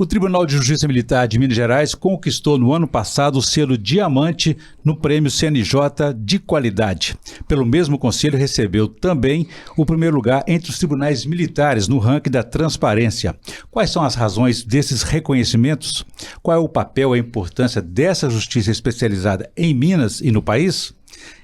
O Tribunal de Justiça Militar de Minas Gerais conquistou no ano passado o selo Diamante no Prêmio CNJ de Qualidade. Pelo mesmo conselho, recebeu também o primeiro lugar entre os tribunais militares no ranking da transparência. Quais são as razões desses reconhecimentos? Qual é o papel e a importância dessa justiça especializada em Minas e no país?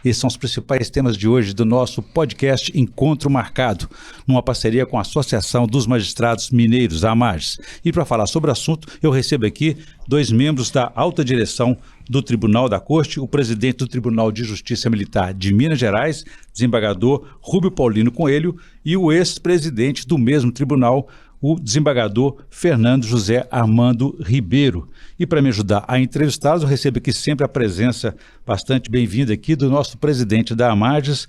Esses são os principais temas de hoje do nosso podcast Encontro Marcado, numa parceria com a Associação dos Magistrados Mineiros, a AMAGES. E para falar sobre o assunto, eu recebo aqui dois membros da alta direção do Tribunal da Corte, o presidente do Tribunal de Justiça Militar de Minas Gerais, desembargador Rúbio Paulino Coelho, e o ex-presidente do mesmo tribunal, o desembargador Fernando José Armando Ribeiro. E para me ajudar a entrevistá-los, eu recebo aqui sempre a presença bastante bem-vinda aqui do nosso presidente da AMAGES,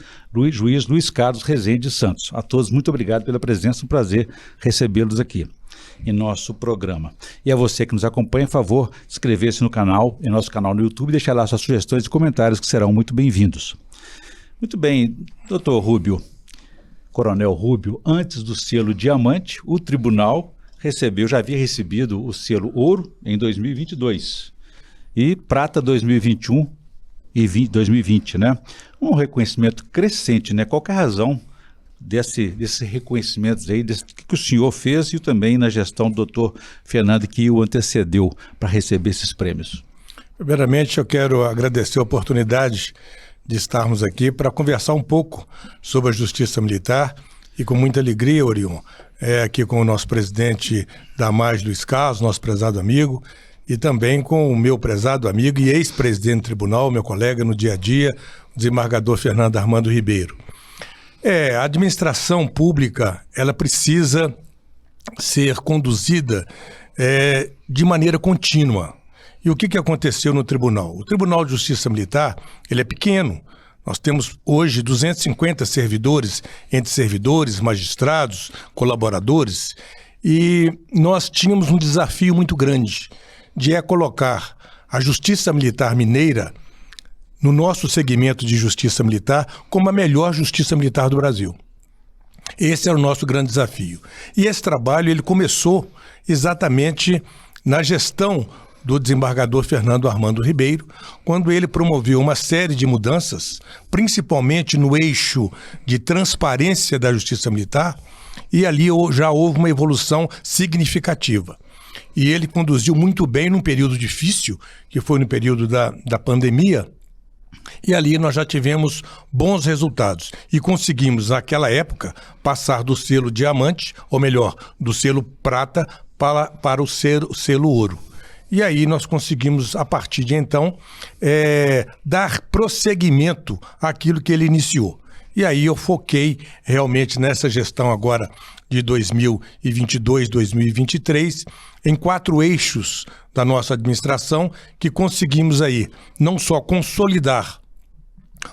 juiz Luiz Carlos Rezende Santos. A todos, muito obrigado pela presença, um prazer recebê-los aqui em nosso programa. E a você que nos acompanha, por favor, inscrever-se no canal, em nosso canal no YouTube, e deixar lá suas sugestões e comentários que serão muito bem-vindos. Muito bem, doutor Rúbio, Coronel Rúbio, antes do selo Diamante, o tribunal já havia recebido o selo Ouro em 2022 e Prata 2021 e 2020, né? Um reconhecimento crescente, né? Qual que é a razão desses reconhecimentos aí, que o senhor fez e também na gestão do doutor Fernando, que o antecedeu para receber esses prêmios? Primeiramente, eu quero agradecer a oportunidade de estarmos aqui para conversar um pouco sobre a Justiça Militar e com muita alegria, Orion, aqui com o nosso presidente da AMAGES, Luiz Carlos, nosso prezado amigo, e também com o meu prezado amigo e ex-presidente do tribunal, meu colega no dia a dia, o desembargador Fernando Armando Ribeiro. A administração pública, ela precisa ser conduzida de maneira contínua. E o que aconteceu no tribunal? O Tribunal de Justiça Militar, ele é pequeno. Nós temos hoje 250 servidores, entre servidores, magistrados, colaboradores, e nós tínhamos um desafio muito grande, de colocar a Justiça Militar Mineira no nosso segmento de Justiça Militar como a melhor Justiça Militar do Brasil. Esse era o nosso grande desafio. E esse trabalho ele começou exatamente na gestão do desembargador Fernando Armando Ribeiro, quando ele promoveu uma série de mudanças, principalmente no eixo de transparência da Justiça Militar, e ali já houve uma evolução significativa. E ele conduziu muito bem num período difícil, que foi no período da pandemia, e ali nós já tivemos bons resultados e conseguimos, naquela época, passar do selo Diamante, ou melhor, do selo Prata para o selo Ouro. E aí nós conseguimos, a partir de então, dar prosseguimento àquilo que ele iniciou. E aí eu foquei realmente nessa gestão agora de 2022, 2023, em 4 eixos da nossa administração que conseguimos aí não só consolidar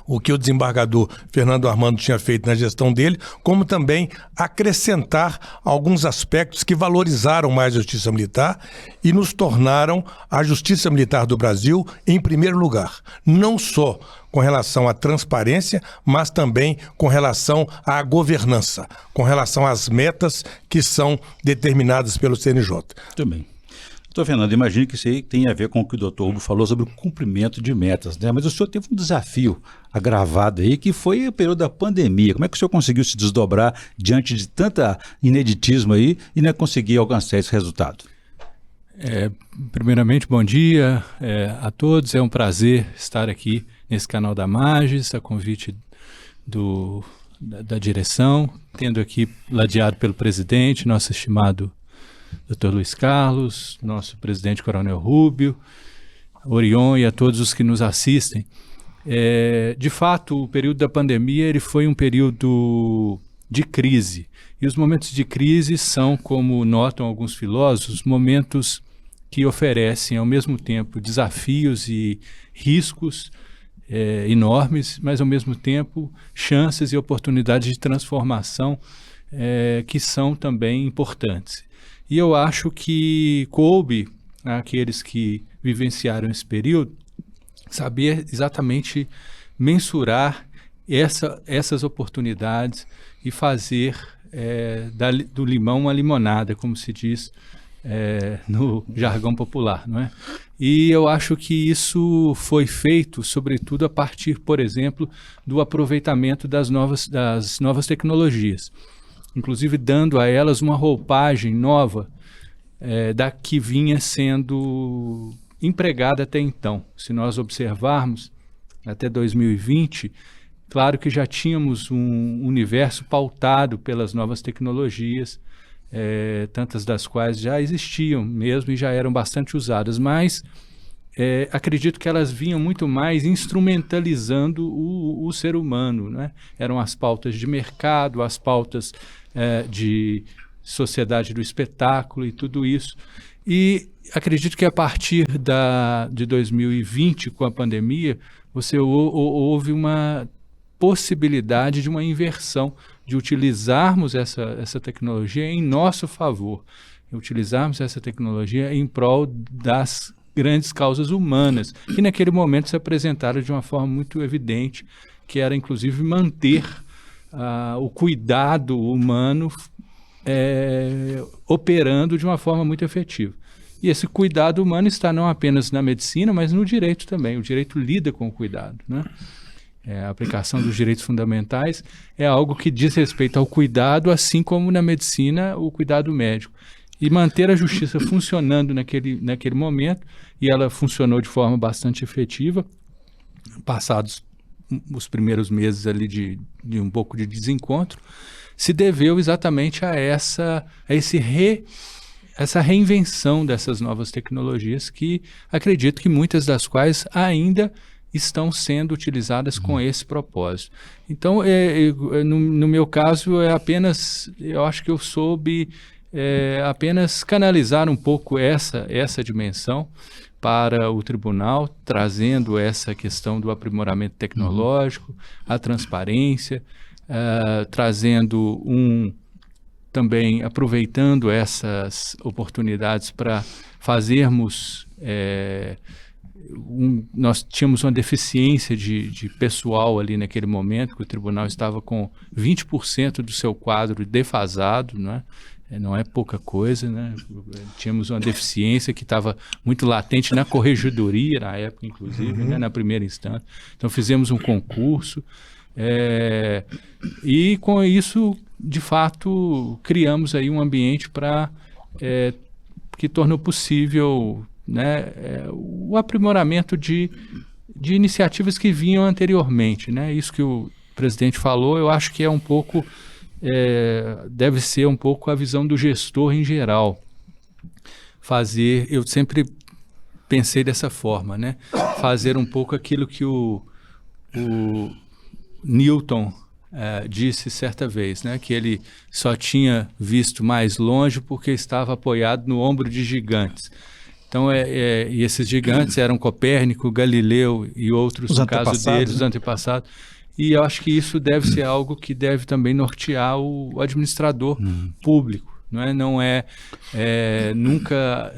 o que o desembargador Fernando Armando tinha feito na gestão dele, como também acrescentar alguns aspectos que valorizaram mais a Justiça Militar e nos tornaram a Justiça Militar do Brasil em primeiro lugar. Não só com relação à transparência, mas também com relação à governança, com relação às metas que são determinadas pelo CNJ. Também. Doutor Fernando, imagino que isso aí tem a ver com o que o doutor Hugo falou sobre o cumprimento de metas, né? Mas o senhor teve um desafio agravado aí, que foi o período da pandemia. Como é que o senhor conseguiu se desdobrar diante de tanta ineditismo aí e não conseguir alcançar esse resultado? Primeiramente, bom dia a todos. É um prazer estar aqui nesse canal da AMAGES, a convite da direção, tendo aqui ladeado pelo presidente, nosso estimado Dr. Luiz Carlos, nosso presidente Coronel Rúbio, Orion e a todos os que nos assistem. De fato, o período da pandemia ele foi um período de crise. E os momentos de crise são, como notam alguns filósofos, momentos que oferecem ao mesmo tempo desafios e riscos enormes, mas ao mesmo tempo chances e oportunidades de transformação que são também importantes. E eu acho que coube àqueles que vivenciaram esse período saber exatamente mensurar essas oportunidades e fazer do limão uma limonada, como se diz no jargão popular, não é? E eu acho que isso foi feito, sobretudo, a partir, por exemplo, do aproveitamento das novas tecnologias, inclusive dando a elas uma roupagem nova da que vinha sendo empregada até então. Se nós observarmos, até 2020, claro que já tínhamos um universo pautado pelas novas tecnologias, tantas das quais já existiam mesmo e já eram bastante usadas, mas acredito que elas vinham muito mais instrumentalizando o ser humano, né? Eram as pautas de mercado, as pautas de sociedade do espetáculo e tudo isso. E acredito que a partir de 2020, com a pandemia, houve uma possibilidade de uma inversão, de utilizarmos essa tecnologia em nosso favor, utilizarmos essa tecnologia em prol das grandes causas humanas, que naquele momento se apresentaram de uma forma muito evidente, que era inclusive manter o cuidado humano operando de uma forma muito efetiva. E esse cuidado humano está não apenas na medicina, mas no direito também. O direito lida com o cuidado, né? A aplicação dos direitos fundamentais é algo que diz respeito ao cuidado, assim como na medicina o cuidado médico. E manter a justiça funcionando naquele momento, e ela funcionou de forma bastante efetiva, passados os primeiros meses ali de um pouco de desencontro, se deveu exatamente a essa reinvenção dessas novas tecnologias, que acredito que muitas das quais ainda estão sendo utilizadas com esse propósito. Então, no meu caso, eu acho que eu soube apenas canalizar um pouco essa dimensão para o tribunal, trazendo essa questão do aprimoramento tecnológico, a transparência, trazendo também aproveitando essas oportunidades para fazermos nós tínhamos uma deficiência de pessoal ali naquele momento, que o tribunal estava com 20% do seu quadro defasado, não é pouca coisa, né? Tínhamos uma deficiência que estava muito latente na corregedoria, na época, inclusive, né? Na primeira instância. Então, fizemos um concurso e, com isso, de fato, criamos aí um ambiente que tornou possível, né, o aprimoramento de iniciativas que vinham anteriormente, né? Isso que o presidente falou, eu acho que é um pouco, deve ser um pouco a visão do gestor em geral. Eu sempre pensei dessa forma, né? Fazer um pouco aquilo que o Newton disse certa vez, né? Que ele só tinha visto mais longe porque estava apoiado no ombro de gigantes. Então, e esses gigantes eram Copérnico, Galileu e outros, no caso deles, os antepassados. E eu acho que isso deve ser algo que deve também nortear o administrador público. Não é nunca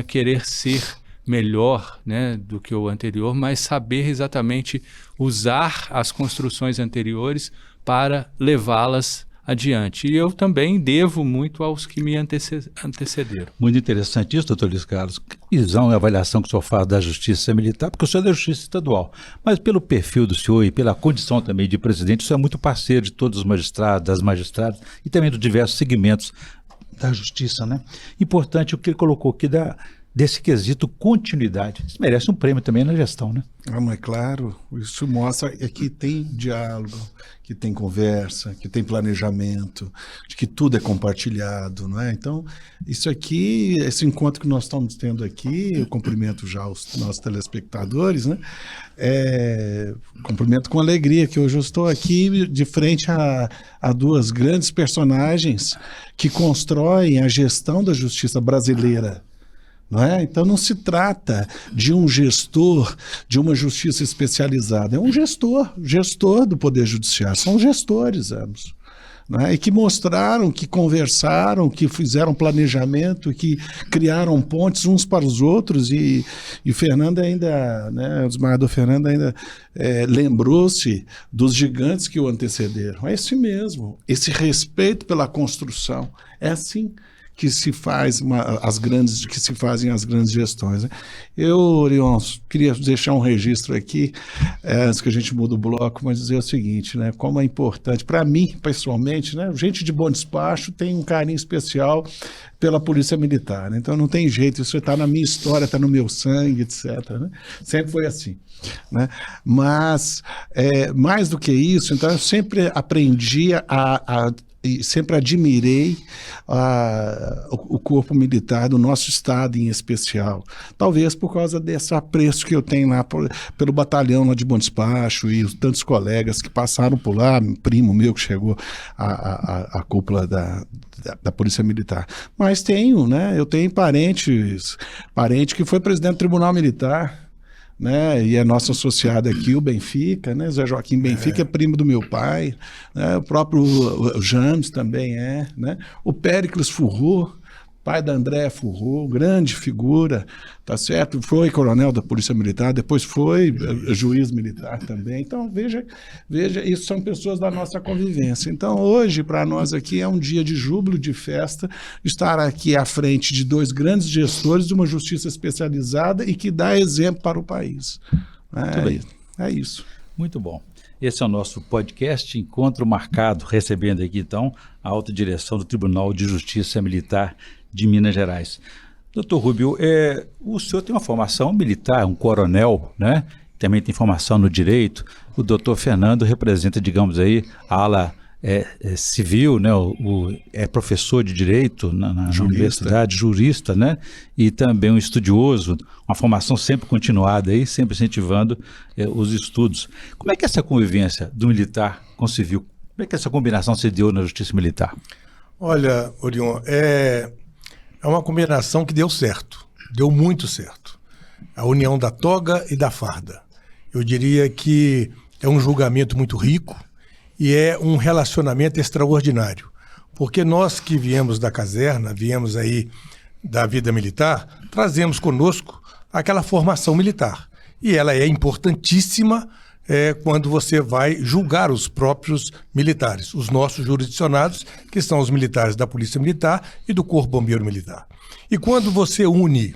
querer ser melhor, né, do que o anterior, mas saber exatamente usar as construções anteriores para levá-las adiante. E eu também devo muito aos que me antecederam. Muito interessante isso, doutor Luiz Carlos. Que visão e avaliação que o senhor faz da Justiça Militar, porque o senhor é da Justiça Estadual, mas pelo perfil do senhor e pela condição também de presidente, o senhor é muito parceiro de todos os magistrados, das magistradas e também dos diversos segmentos da Justiça, né? Importante o que ele colocou aqui desse quesito continuidade. Isso merece um prêmio também na gestão, né? Mas claro, isso mostra que tem diálogo, que tem conversa, que tem planejamento, de que tudo é compartilhado, não é? Então, isso aqui, esse encontro que nós estamos tendo aqui, eu cumprimento já os nossos telespectadores, né? Cumprimento com alegria, que hoje eu estou aqui de frente a duas grandes personagens que constroem a gestão da justiça brasileira. Não é? Então não se trata de um gestor de uma justiça especializada, é um gestor do Poder Judiciário, são gestores ambos, não é? E que mostraram, que conversaram, que fizeram planejamento, que criaram pontes uns para os outros, e Fernando ainda, né, o desembargador Fernando ainda lembrou-se dos gigantes que o antecederam. É esse mesmo, esse respeito pela construção, é assim que se fazem as grandes gestões, né? Eu, Orion, queria deixar um registro aqui, antes que a gente mude o bloco, mas dizer o seguinte, né? Como é importante, para mim, pessoalmente, né? Gente de bom despacho tem um carinho especial pela Polícia Militar, né? Então não tem jeito, isso está na minha história, está no meu sangue, etc., né? Sempre foi assim, né? Mas, mais do que isso, então eu sempre aprendi e sempre admirei o corpo militar do nosso estado em especial, talvez por causa desse apreço que eu tenho lá pelo batalhão lá de Bom Despacho e os tantos colegas que passaram por lá, primo meu que chegou à cúpula da Polícia Militar. Mas eu tenho parente que foi presidente do Tribunal Militar, né? E é nosso associado aqui, o Benfica, né? Zé Joaquim Benfica é primo do meu pai, né? O próprio James também né? O Péricles Furrou, pai da Andréa Furrou, grande figura, tá certo? Foi coronel da Polícia Militar, depois foi juiz militar também. Então, veja, isso são pessoas da nossa convivência. Então, hoje, para nós aqui, é um dia de júbilo, de festa, estar aqui à frente de dois grandes gestores de uma justiça especializada e que dá exemplo para o país. Muito bem. É isso. Muito bom. Esse é o nosso podcast Encontro Marcado, recebendo aqui, então, a alta direção do Tribunal de Justiça Militar de Minas Gerais. Doutor Rubio, o senhor tem uma formação militar, um coronel, né? Também tem formação no direito. O doutor Fernando representa, digamos aí, a ala civil, né? É professor de direito na universidade, jurista, né? E também um estudioso, uma formação sempre continuada aí, sempre incentivando os estudos. Como é que é essa convivência do militar com o civil? Como é que essa combinação se deu na Justiça Militar? Olha, Orion, é uma combinação que deu certo, deu muito certo. A união da toga e da farda. Eu diria que é um julgamento muito rico e é um relacionamento extraordinário. Porque nós que viemos da caserna, viemos aí da vida militar, trazemos conosco aquela formação militar. E ela é importantíssima quando você vai julgar os próprios militares, os nossos jurisdicionados, que são os militares da Polícia Militar e do Corpo Bombeiro Militar. E quando você une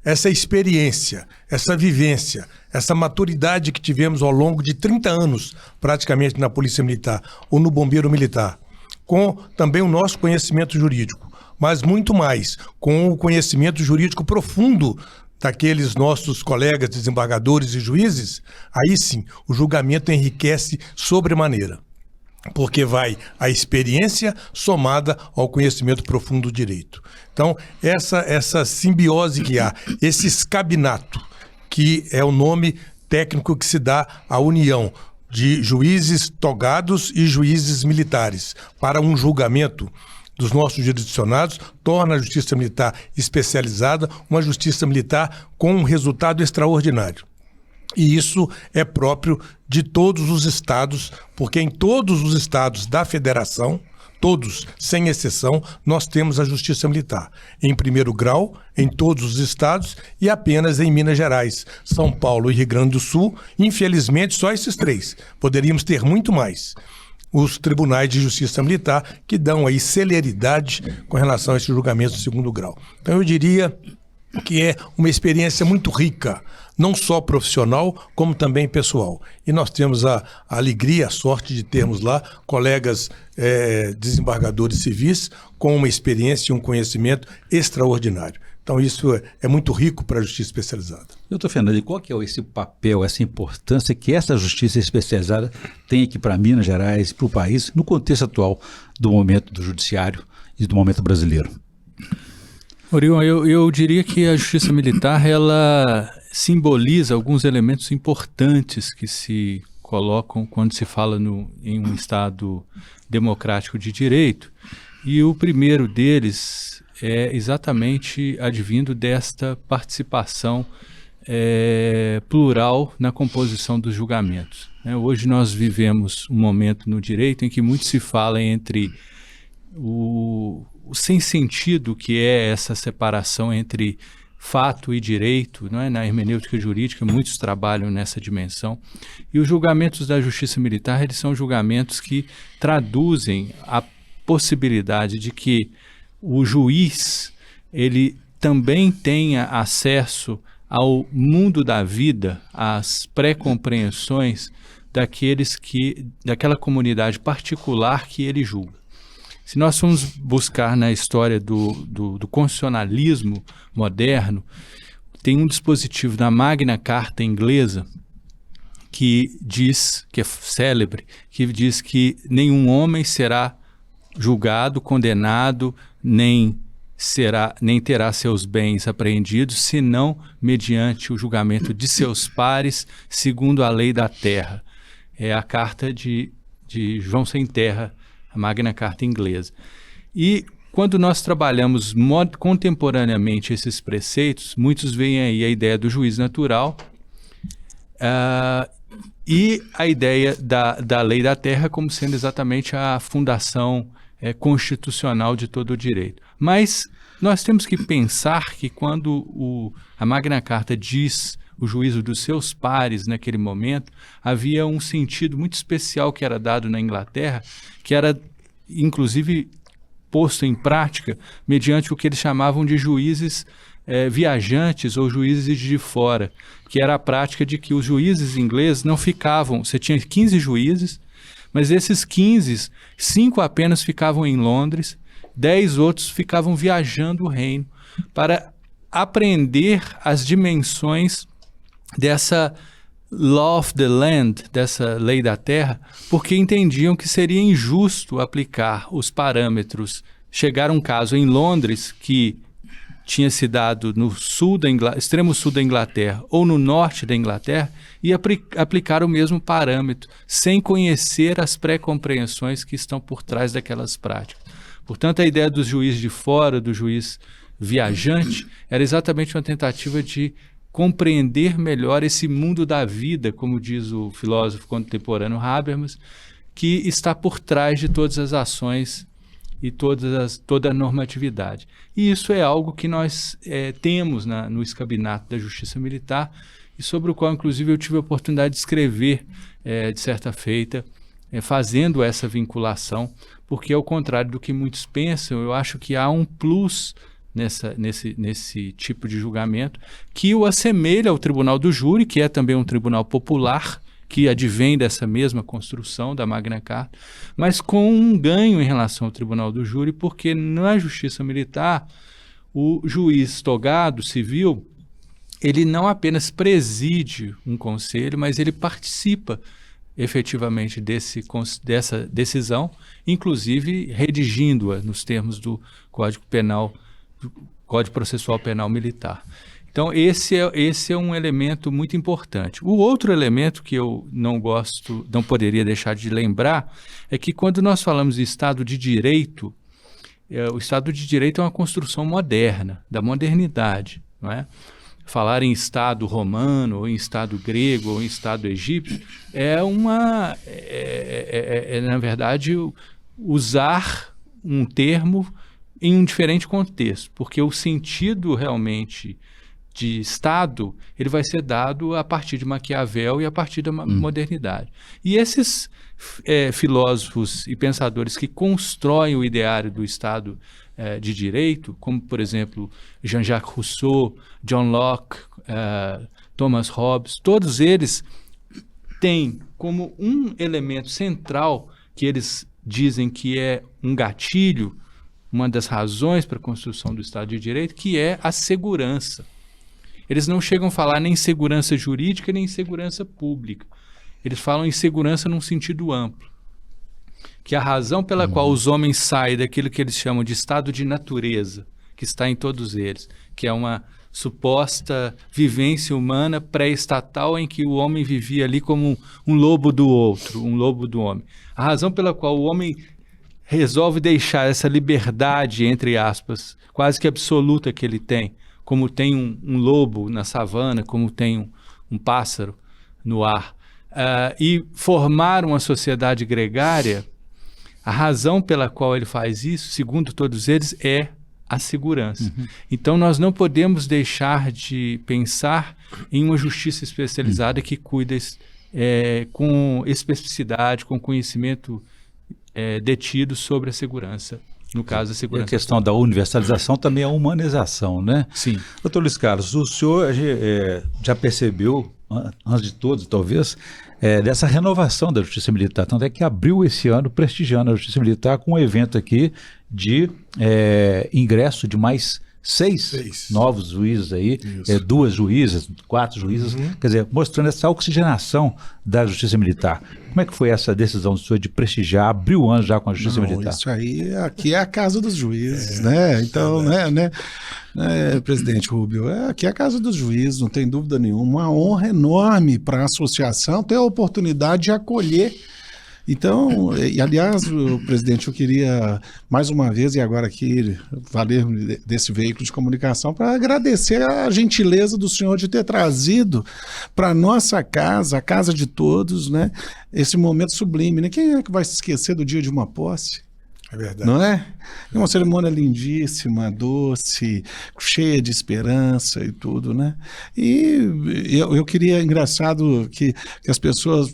essa experiência, essa vivência, essa maturidade que tivemos ao longo de 30 anos, praticamente, na Polícia Militar ou no Bombeiro Militar, com também o nosso conhecimento jurídico, mas muito mais, com o conhecimento jurídico profundo daqueles nossos colegas desembargadores e juízes, aí sim, o julgamento enriquece sobremaneira, porque vai a experiência somada ao conhecimento profundo do direito. Então, essa simbiose que há, esse escabinato, que é o nome técnico que se dá à união de juízes togados e juízes militares para um julgamento dos nossos jurisdicionados, torna a Justiça Militar especializada uma Justiça Militar com um resultado extraordinário. E isso é próprio de todos os estados, porque em todos os estados da federação, todos, sem exceção, nós temos a Justiça Militar. Em primeiro grau, em todos os estados e apenas em Minas Gerais, São Paulo e Rio Grande do Sul, infelizmente só esses três. Poderíamos ter muito mais. Os tribunais de justiça militar que dão aí celeridade com relação a esse julgamento de segundo grau. Então eu diria que é uma experiência muito rica, não só profissional, como também pessoal. E nós temos a alegria, a sorte de termos lá colegas desembargadores civis com uma experiência e um conhecimento extraordinário. Então isso é muito rico para a justiça especializada. Doutor Fernando, e qual que é esse papel, essa importância que essa justiça especializada tem aqui para Minas Gerais, para o país, no contexto atual do momento do judiciário e do momento brasileiro? Orion, eu diria que a justiça militar, ela simboliza alguns elementos importantes que se colocam quando se fala em um Estado democrático de direito. E o primeiro deles é exatamente advindo desta participação plural na composição dos julgamentos. Hoje nós vivemos um momento no direito em que muito se fala entre o sem sentido que é essa separação entre fato e direito, não é? Na hermenêutica jurídica muitos trabalham nessa dimensão, e os julgamentos da justiça militar, eles são julgamentos que traduzem a possibilidade de que o juiz ele também tenha acesso ao mundo da vida, às pré-compreensões daquela comunidade particular que ele julga. Se nós formos buscar na história do constitucionalismo moderno, tem um dispositivo da Magna Carta inglesa que diz, que é célebre, que diz que nenhum homem será julgado, condenado, nem terá seus bens apreendidos, senão mediante o julgamento de seus pares, segundo a lei da terra. É a carta de João Sem Terra, a Magna Carta inglesa. E quando nós trabalhamos contemporaneamente esses preceitos, muitos veem aí a ideia do juiz natural e a ideia da lei da terra como sendo exatamente a fundação constitucional de todo o direito. Mas nós temos que pensar que quando a Magna Carta diz o juízo dos seus pares naquele momento, havia um sentido muito especial que era dado na Inglaterra, que era inclusive posto em prática mediante o que eles chamavam de juízes viajantes ou juízes de fora, que era a prática de que os juízes ingleses não ficavam, você tinha 15 juízes, mas esses 15, 5 apenas ficavam em Londres, 10 outros ficavam viajando o reino para aprender as dimensões dessa law of the land, dessa lei da terra, porque entendiam que seria injusto aplicar os parâmetros. Chegaram um caso em Londres que tinha se dado no extremo sul da Inglaterra ou no norte da Inglaterra e aplicar o mesmo parâmetro, sem conhecer as pré-compreensões que estão por trás daquelas práticas. Portanto, a ideia do juiz de fora, do juiz viajante, era exatamente uma tentativa de compreender melhor esse mundo da vida, como diz o filósofo contemporâneo Habermas, que está por trás de todas as ações e toda a normatividade. E isso é algo que nós temos no escabinato da Justiça Militar e sobre o qual, inclusive, eu tive a oportunidade de escrever, de certa feita, fazendo essa vinculação, porque, ao contrário do que muitos pensam, eu acho que há um plus nesse tipo de julgamento que o assemelha ao Tribunal do Júri, que é também um tribunal popular, que advém dessa mesma construção da Magna Carta, mas com um ganho em relação ao Tribunal do Júri, porque na Justiça Militar, o juiz togado civil, ele não apenas preside um conselho, mas ele participa efetivamente dessa decisão, inclusive redigindo-a nos termos do Código Processual Penal Militar. Então, esse é um elemento muito importante. O outro elemento que eu não poderia deixar de lembrar, é que quando nós falamos de Estado de Direito, o Estado de Direito é uma construção moderna, da modernidade, não é? Falar em Estado romano, ou em Estado grego, ou em Estado egípcio, na verdade, usar um termo em um diferente contexto, porque o sentido realmente de Estado, ele vai ser dado a partir de Maquiavel e a partir da modernidade. E esses filósofos e pensadores que constroem o ideário do Estado de Direito, como, por exemplo, Jean-Jacques Rousseau, John Locke, Thomas Hobbes, todos eles têm como um elemento central que eles dizem que é um gatilho, uma das razões para a construção do Estado de Direito, que é a segurança. Eles não chegam a falar nem em segurança jurídica, nem em segurança pública. Eles falam em segurança num sentido amplo. Que a razão pela qual os homens saem daquilo que eles chamam de estado de natureza, que está em todos eles, que é uma suposta vivência humana pré-estatal em que o homem vivia ali como um lobo do outro, um lobo do homem. A razão pela qual o homem resolve deixar essa liberdade, entre aspas, quase que absoluta que ele tem, como tem um lobo na savana, como tem um pássaro no ar, e formar uma sociedade gregária, a razão pela qual ele faz isso, segundo todos eles, é a segurança. Então, nós não podemos deixar de pensar em uma justiça especializada que cuida com especificidade, com conhecimento detidos sobre a segurança, no caso da E a segurança. questão da universalização também é a humanização, né? Sim. Doutor Luiz Carlos, o senhor já percebeu, antes de todos talvez, dessa renovação da Justiça Militar, tanto é que abriu esse ano prestigiando a Justiça Militar com um evento aqui de ingresso de mais 6 novos juízes aí, 2 juízas, 4 juízes, quer dizer, mostrando essa oxigenação da Justiça Militar. Como é que foi essa decisão do senhor de prestigiar, abrir o ano já com a Justiça Militar? Isso aí, aqui é a casa dos juízes, né? Então, né, presidente Rubio, aqui é a casa dos juízes, não tem dúvida nenhuma. Uma honra enorme para a associação ter a oportunidade de acolher. Então, e aliás, presidente, eu queria mais uma vez, e agora aqui, valer desse veículo de comunicação, para agradecer a gentileza do senhor de ter trazido para a nossa casa, a casa de todos, né, esse momento sublime. Né? Quem é que vai se esquecer do dia de uma posse? É verdade. Não é? É uma cerimônia lindíssima, doce, cheia de esperança e tudo, né? E eu queria, engraçado que as pessoas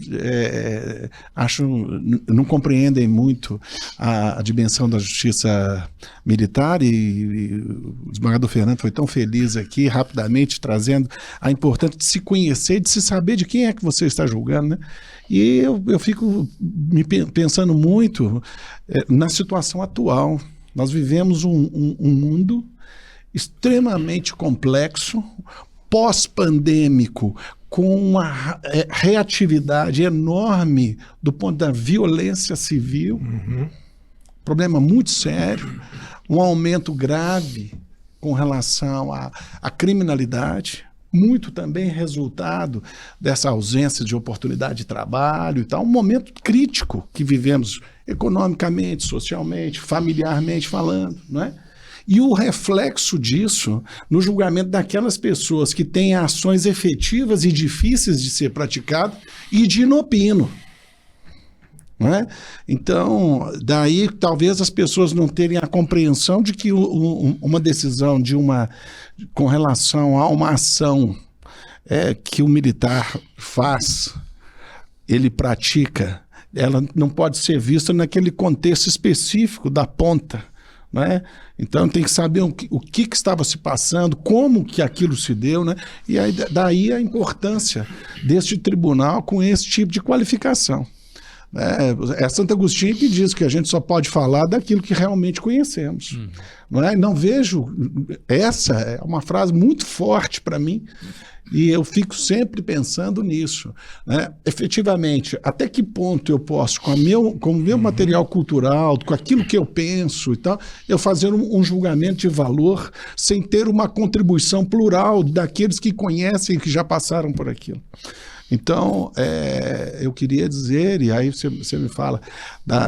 não compreendem muito a dimensão da justiça militar e o desembargador Fernando foi tão feliz aqui, rapidamente trazendo a importância de se conhecer, de se saber de quem é que você está julgando, né? E eu fico pensando muito na situação atual. Nós vivemos um mundo extremamente complexo, pós-pandêmico, com uma reatividade enorme do ponto da violência civil, problema muito sério, um aumento grave com relação à criminalidade, muito também resultado dessa ausência de oportunidade de trabalho e tal, um momento crítico que vivemos economicamente, socialmente, familiarmente falando, não é? E o reflexo disso no julgamento daquelas pessoas que têm ações efetivas e difíceis de ser praticadas e de inopino. Não é? Então, daí talvez as pessoas não terem a compreensão de que uma decisão com relação a uma ação que o militar faz, ele pratica, ela não pode ser vista naquele contexto específico da ponta. Né? Então tem que saber o que estava se passando, como que aquilo se deu, né? E aí, daí a importância deste tribunal com esse tipo de qualificação. É Santo Agostinho que diz que a gente só pode falar daquilo que realmente conhecemos. Não é? Não vejo, essa é uma frase muito forte para mim, e eu fico sempre pensando nisso. Né? Efetivamente, até que ponto eu posso, com o meu material cultural, com aquilo que eu penso e tal, eu fazer um julgamento de valor sem ter uma contribuição plural daqueles que conhecem e que já passaram por aquilo. Então, eu queria dizer, e aí você me fala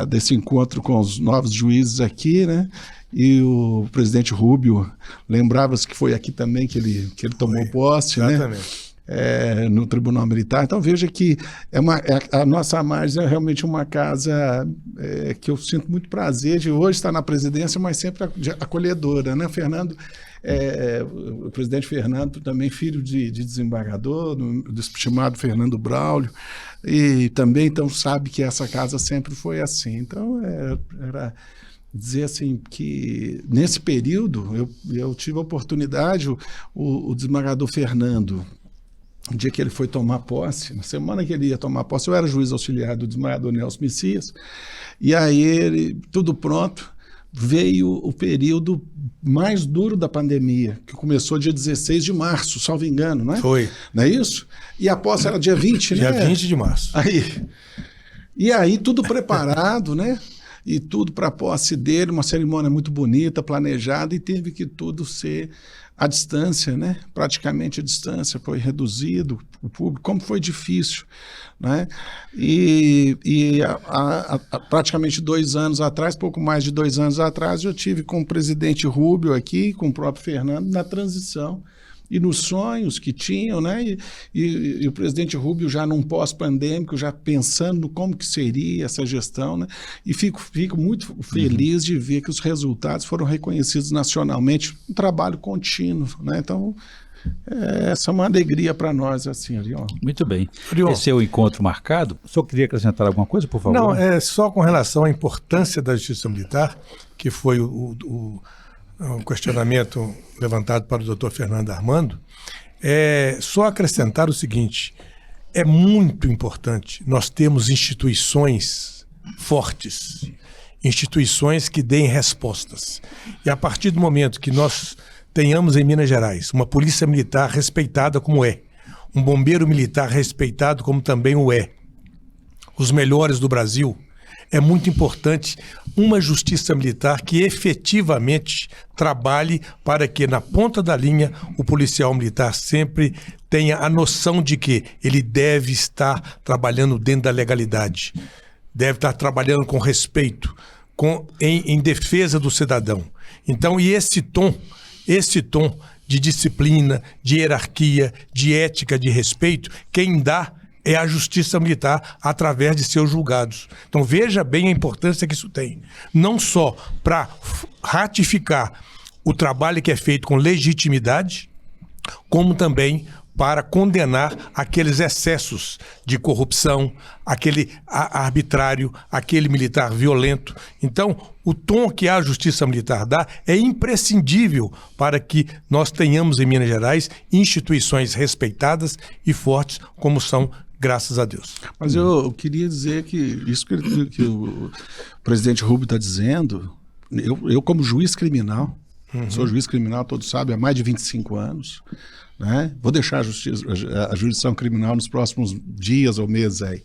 desse encontro com os novos juízes aqui, né? E o presidente Rubio, lembrava-se que foi aqui também que ele tomou posse, exatamente. Né? No Tribunal Militar. Então veja que a nossa margem é realmente uma casa que eu sinto muito prazer de hoje estar na presidência, mas sempre acolhedora, né? Fernando, o presidente Fernando também filho de desembargador, do estimado Fernando Braulio, e também então sabe que essa casa sempre foi assim. Então era dizer assim que nesse período eu tive a oportunidade, o desembargador Fernando, no dia que ele foi tomar posse, na semana que ele ia tomar posse, eu era juiz auxiliar do desembargador Nelson Messias, e aí tudo pronto, veio o período mais duro da pandemia, que começou dia 16 de março, salvo engano, não é? Foi. Não é isso? E a posse era dia 20, né? Dia 20 de março. E aí tudo preparado, né? E tudo para a posse dele, uma cerimônia muito bonita, planejada, e teve que tudo ser à distância, né? Praticamente à distância, foi reduzido o público, como foi difícil. Né? E praticamente 2 anos atrás, pouco mais de 2 anos atrás, eu tive com o presidente Rubio aqui, com o próprio Fernando, na transição. E nos sonhos que tinham, né? E o presidente Rubio já num pós-pandêmico, já pensando no como que seria essa gestão, né? E fico muito feliz de ver que os resultados foram reconhecidos nacionalmente, um trabalho contínuo, né? Então, Essa é uma alegria para nós, assim, Orion. Muito bem. Orion. Esse é o encontro marcado. O senhor queria acrescentar alguma coisa, por favor? Não, é só com relação à importância da justiça militar, que foi o questionamento levantado para o doutor Fernando Armando, só acrescentar o seguinte: é muito importante nós termos instituições fortes, instituições que deem respostas. E a partir do momento que nós tenhamos em Minas Gerais uma polícia militar respeitada como é, um bombeiro militar respeitado como também o é, os melhores do Brasil, é muito importante uma justiça militar que efetivamente trabalhe para que na ponta da linha o policial militar sempre tenha a noção de que ele deve estar trabalhando dentro da legalidade, deve estar trabalhando com respeito, em defesa do cidadão. Então, e esse tom de disciplina, de hierarquia, de ética, de respeito, quem dá é a justiça militar através de seus julgados. Então veja bem a importância que isso tem. Não só para ratificar o trabalho que é feito com legitimidade, como também para condenar aqueles excessos de corrupção, aquele arbitrário, aquele militar violento. Então, o tom que a justiça militar dá é imprescindível para que nós tenhamos em Minas Gerais instituições respeitadas e fortes como são, graças a Deus. Mas eu queria dizer que isso que o presidente Rubio está dizendo, eu como juiz criminal, sou juiz criminal, todos sabem, há mais de 25 anos, né? Vou deixar a jurisdição criminal nos próximos dias ou meses aí,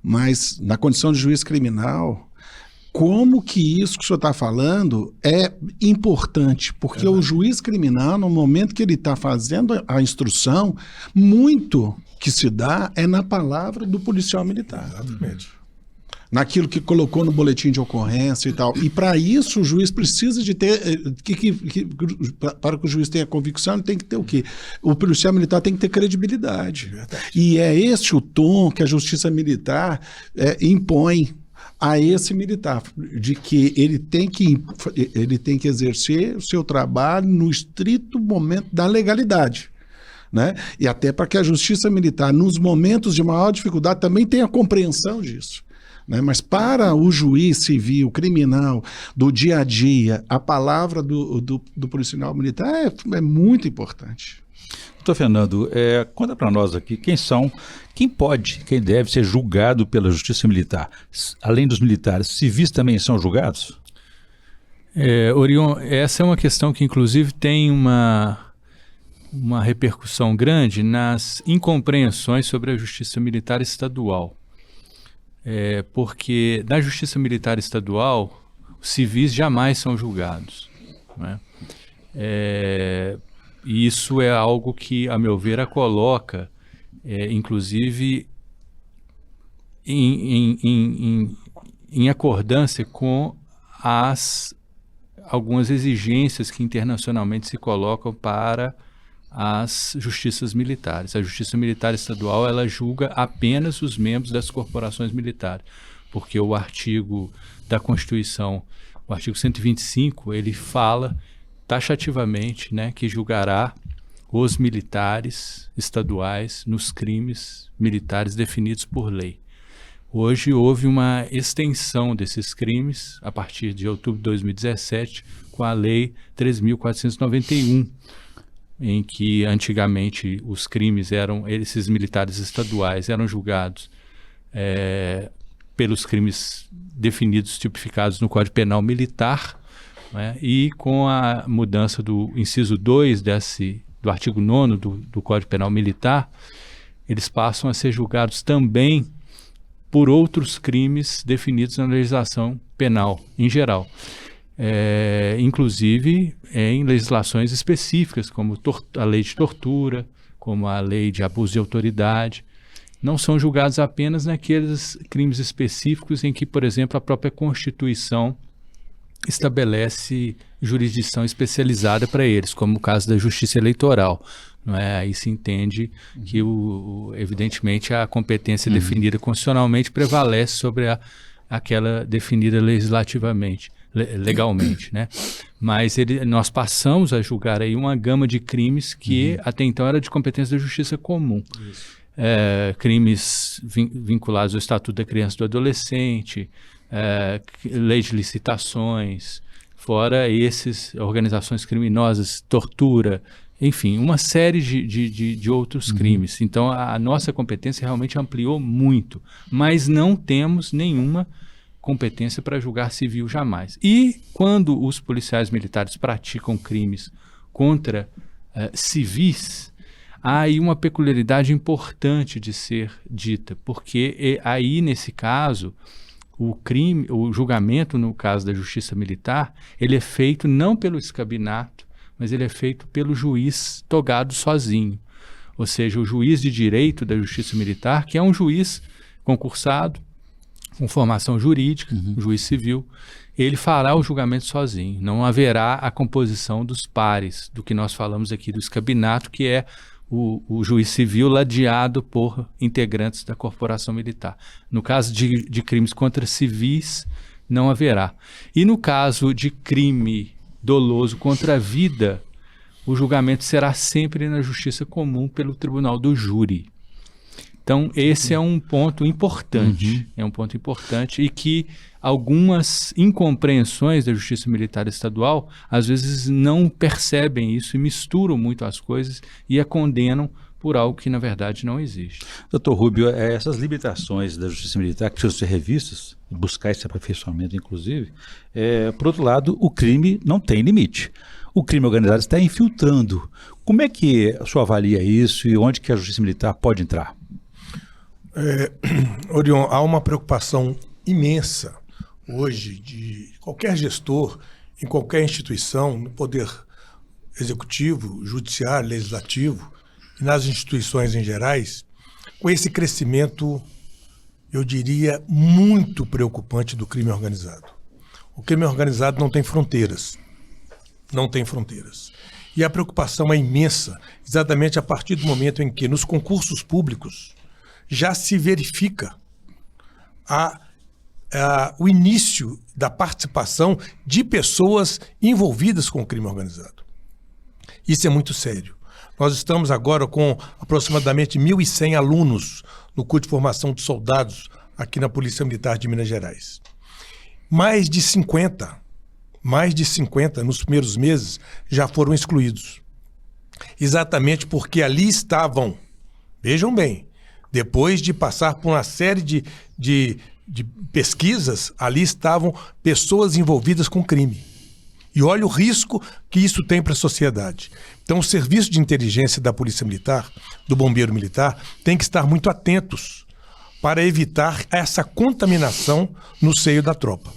mas na condição de juiz criminal, como que isso que o senhor está falando é importante, porque o juiz criminal, no momento que ele está fazendo a instrução, muito que se dá é na palavra do policial militar. Exatamente. Naquilo que colocou no boletim de ocorrência e tal. E para isso o juiz precisa de ter, para que o juiz tenha convicção, ele tem que ter o quê? O policial militar tem que ter credibilidade. Verdade. E é este o tom que a justiça militar impõe a esse militar, de que ele tem que exercer o seu trabalho no estrito momento da legalidade. Né? E até para que a justiça militar, nos momentos de maior dificuldade, também tenha compreensão disso. Né? Mas para o juiz civil, criminal, do dia a dia, a palavra do policial militar é muito importante. Doutor Fernando, conta para nós aqui quem deve ser julgado pela justiça militar. Além dos militares, civis também são julgados? Orion, essa é uma questão que inclusive tem uma repercussão grande nas incompreensões sobre a justiça militar estadual. Porque na justiça militar estadual, os civis jamais são julgados. Né? E isso é algo que, a meu ver, a coloca, inclusive, em acordância com algumas exigências que internacionalmente se colocam para as justiças militares. A justiça militar estadual, ela julga apenas os membros das corporações militares, porque o artigo da Constituição, o artigo 125, ele fala taxativamente, né, que julgará os militares estaduais nos crimes militares definidos por lei. Hoje houve uma extensão desses crimes a partir de outubro de 2017 com a Lei 3.491, em que antigamente os crimes esses militares estaduais eram julgados pelos crimes definidos, tipificados no Código Penal Militar, né? E com a mudança do inciso 2 do artigo 9º do Código Penal Militar, eles passam a ser julgados também por outros crimes definidos na legislação penal em geral. Inclusive em legislações específicas, como a lei de tortura, como a lei de abuso de autoridade. Não são julgados apenas naqueles crimes específicos em que, por exemplo, a própria Constituição estabelece jurisdição especializada para eles, como o caso da Justiça Eleitoral. Não é? Aí se entende que, evidentemente, a competência definida constitucionalmente prevalece sobre aquela definida legislativamente. legalmente, né? Mas nós passamos a julgar aí uma gama de crimes que até então era de competência da justiça comum. Crimes vinculados ao Estatuto da Criança e do Adolescente, lei de licitações, fora esses, organizações criminosas, tortura, enfim, uma série de outros crimes. Então, a nossa competência realmente ampliou muito, mas não temos nenhuma competência para julgar civil jamais. E quando os policiais militares praticam crimes contra civis, há aí uma peculiaridade importante de ser dita, porque aí, nesse caso, o julgamento, no caso da justiça militar, ele é feito não pelo escabinato, mas ele é feito pelo juiz togado sozinho. Ou seja, o juiz de direito da justiça militar, que é um juiz concursado, com formação jurídica, juiz civil, ele fará o julgamento sozinho. Não haverá a composição dos pares, do que nós falamos aqui do escabinato, que é o juiz civil ladeado por integrantes da corporação militar. No caso de crimes contra civis, não haverá. E no caso de crime doloso contra a vida, o julgamento será sempre na justiça comum pelo tribunal do júri. Então, esse é um ponto importante, e que algumas incompreensões da Justiça Militar Estadual, às vezes não percebem isso e misturam muito as coisas e a condenam por algo que, na verdade, não existe. Doutor Rubio, essas limitações da Justiça Militar que precisam ser revistas, buscar esse aperfeiçoamento, inclusive, por outro lado, o crime não tem limite. O crime organizado está infiltrando. Como é que o senhor avalia isso e onde que a Justiça Militar pode entrar? Orion, há uma preocupação imensa hoje de qualquer gestor, em qualquer instituição, no poder executivo, judiciário, legislativo, e nas instituições em gerais, com esse crescimento, eu diria, muito preocupante do crime organizado. O crime organizado não tem fronteiras. Não tem fronteiras. E a preocupação é imensa, exatamente a partir do momento em que, nos concursos públicos, já se verifica o início da participação de pessoas envolvidas com o crime organizado. Isso é muito sério. Nós estamos agora com aproximadamente 1.100 alunos no curso de formação de soldados aqui na Polícia Militar de Minas Gerais. Mais de 50 nos primeiros meses já foram excluídos. Exatamente porque ali estavam, vejam bem, depois de passar por uma série de pesquisas, ali estavam pessoas envolvidas com crime. E olha o risco que isso tem para a sociedade. Então, o serviço de inteligência da Polícia Militar, do Bombeiro Militar, tem que estar muito atentos para evitar essa contaminação no seio da tropa.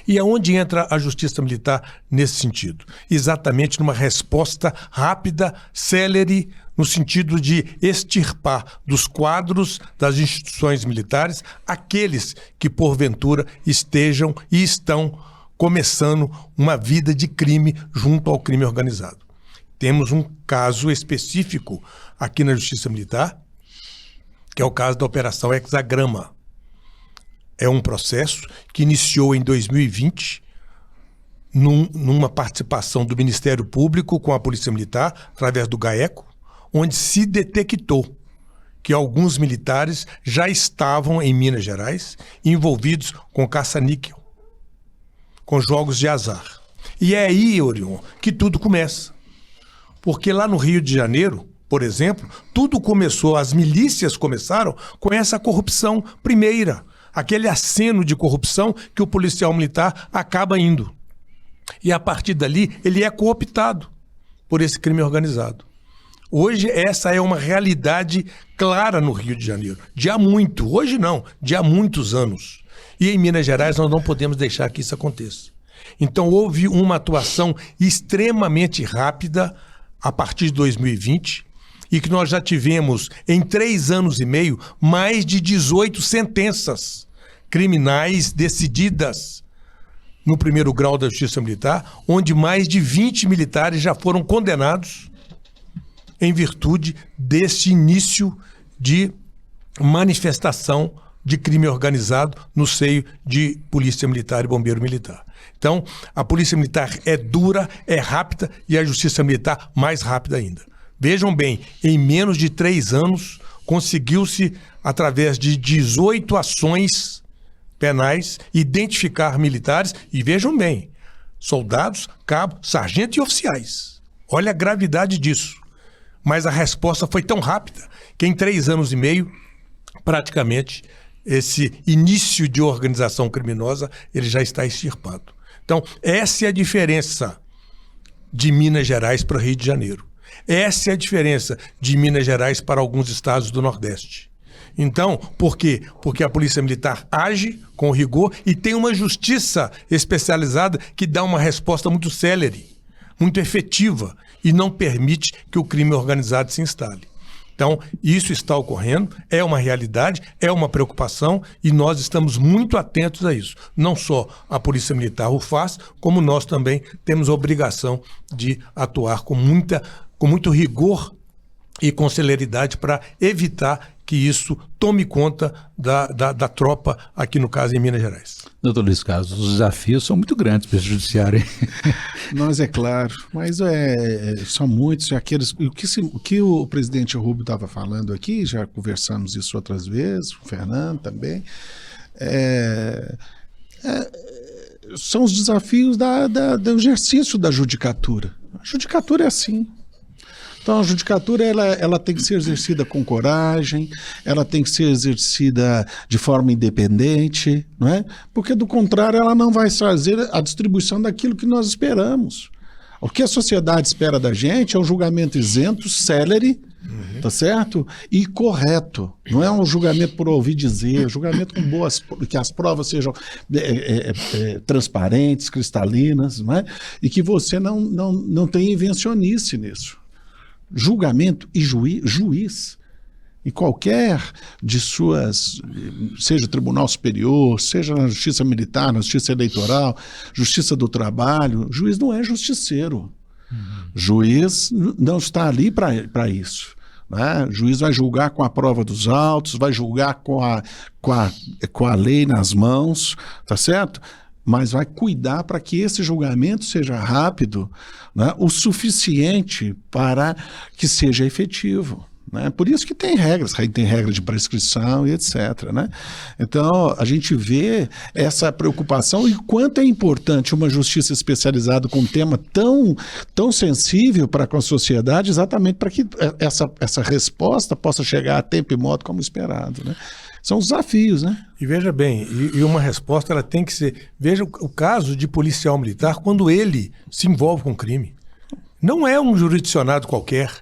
E aonde entra a Justiça Militar nesse sentido? Exatamente numa resposta rápida, célere, no sentido de extirpar dos quadros das instituições militares aqueles que, porventura, estejam e estão começando uma vida de crime junto ao crime organizado. Temos um caso específico aqui na Justiça Militar, que é o caso da Operação Hexagrama. É um processo que iniciou em 2020, numa participação do Ministério Público com a Polícia Militar, através do GAECO, onde se detectou que alguns militares já estavam em Minas Gerais envolvidos com caça-níquel, com jogos de azar. E é aí, Orion, que tudo começa. Porque lá no Rio de Janeiro, por exemplo, tudo começou, as milícias começaram com essa corrupção primeira, aquele aceno de corrupção que o policial militar acaba indo. E a partir dali, ele é cooptado por esse crime organizado. Hoje, essa é uma realidade clara no Rio de Janeiro. De há muito, hoje não, de há muitos anos. E em Minas Gerais, nós não podemos deixar que isso aconteça. Então, houve uma atuação extremamente rápida a partir de 2020, e que nós já tivemos, em 3 anos e meio, mais de 18 sentenças criminais decididas no primeiro grau da Justiça Militar, onde mais de 20 militares já foram condenados em virtude deste início de manifestação de crime organizado no seio de Polícia Militar e Bombeiro Militar. Então, a Polícia Militar é dura, é rápida e a Justiça Militar mais rápida ainda. Vejam bem, em menos de 3 anos, conseguiu-se, através de 18 ações penais, identificar militares e vejam bem, soldados, cabos, sargentos e oficiais. Olha a gravidade disso. Mas a resposta foi tão rápida que em 3 anos e meio, praticamente, esse início de organização criminosa ele já está extirpado. Então, essa é a diferença de Minas Gerais para o Rio de Janeiro. Essa é a diferença de Minas Gerais para alguns estados do Nordeste. Então, por quê? Porque a Polícia Militar age com rigor e tem uma justiça especializada que dá uma resposta muito célere, muito efetiva e não permite que o crime organizado se instale. Então, isso está ocorrendo, é uma realidade, é uma preocupação e nós estamos muito atentos a isso. Não só a Polícia Militar o faz, como nós também temos a obrigação de atuar com muito rigor e com celeridade para evitar que isso tome conta da tropa, aqui no caso em Minas Gerais. Doutor Luiz Carlos, os desafios são muito grandes para o judiciário, hein? Nós, é claro, mas são muitos. O que o presidente Rubio estava falando aqui, já conversamos isso outras vezes, o Fernando também, são os desafios do exercício da judicatura. A judicatura é assim. Então, a judicatura ela tem que ser exercida com coragem, ela tem que ser exercida de forma independente, não é? Porque, do contrário, ela não vai fazer a distribuição daquilo que nós esperamos. O que a sociedade espera da gente é um julgamento isento, célere, tá certo? E correto. Não é um julgamento por ouvir dizer, julgamento com que as provas sejam transparentes, cristalinas, não é? E que você não tenha invencionice nisso. Julgamento e juiz, em qualquer de suas, seja Tribunal Superior, seja na Justiça Militar, na Justiça Eleitoral, Justiça do Trabalho, juiz não é justiceiro. Juiz não está ali para isso. Né? Juiz vai julgar com a prova dos autos, vai julgar com a lei nas mãos, tá certo? Mas vai cuidar para que esse julgamento seja rápido, né, o suficiente para que seja efetivo. Né? Por isso que tem regras, tem regra de prescrição e etc. Né? Então, a gente vê essa preocupação e quanto é importante uma justiça especializada com um tema tão sensível para com a sociedade, exatamente para que essa resposta possa chegar a tempo e modo como esperado. Né? São os desafios, né? E veja bem, e uma resposta ela tem que ser... Veja o caso de policial militar quando ele se envolve com crime. Não é um jurisdicionado qualquer,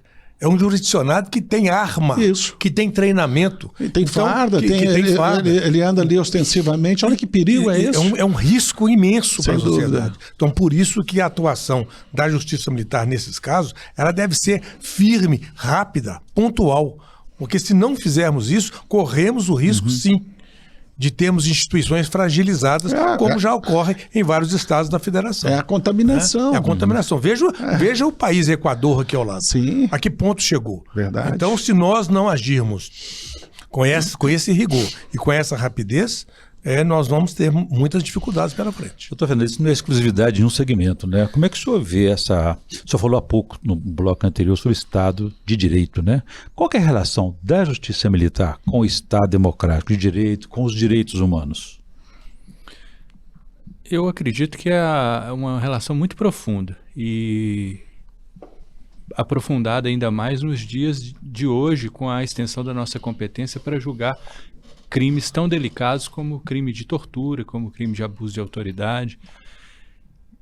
é um jurisdicionado que tem arma, isso, que tem treinamento. E tem farda, tem farda. Ele anda ali ostensivamente, olha que perigo é esse. É um risco imenso para a sociedade. Dúvida. Então, por isso que a atuação da Justiça Militar nesses casos, ela deve ser firme, rápida, pontual. Porque se não fizermos isso, corremos o risco, sim, de termos instituições fragilizadas, como já ocorre em vários estados da federação. É a contaminação. É a contaminação. Veja o país Equador aqui ao lado. Sim. A que ponto chegou. Verdade. Então, se nós não agirmos com esse rigor e com essa rapidez, nós vamos ter muitas dificuldades pela frente. Doutor Fernando, isso não é exclusividade de um segmento, né? Como é que o senhor vê essa... O senhor falou há pouco, no bloco anterior, sobre o Estado de Direito, né? Qual que é a relação da Justiça Militar com o Estado Democrático de Direito, com os direitos humanos? Eu acredito que é uma relação muito profunda e aprofundada ainda mais nos dias de hoje, com a extensão da nossa competência para julgar crimes tão delicados como o crime de tortura, como o crime de abuso de autoridade.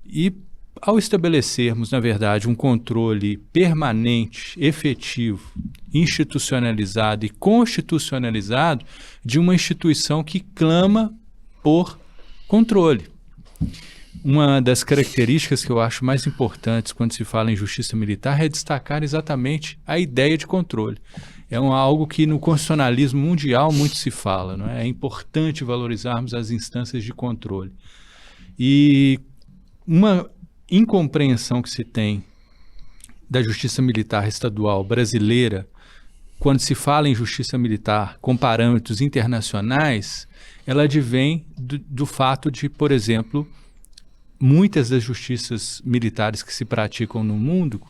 E ao estabelecermos, na verdade, um controle permanente, efetivo, institucionalizado e constitucionalizado de uma instituição que clama por controle. Uma das características que eu acho mais importantes quando se fala em justiça militar é destacar exatamente a ideia de controle. É algo que no constitucionalismo mundial muito se fala, não é? É importante valorizarmos as instâncias de controle. E uma incompreensão que se tem da justiça militar estadual brasileira quando se fala em justiça militar com parâmetros internacionais, ela advém do fato de, por exemplo, muitas das justiças militares que se praticam no mundo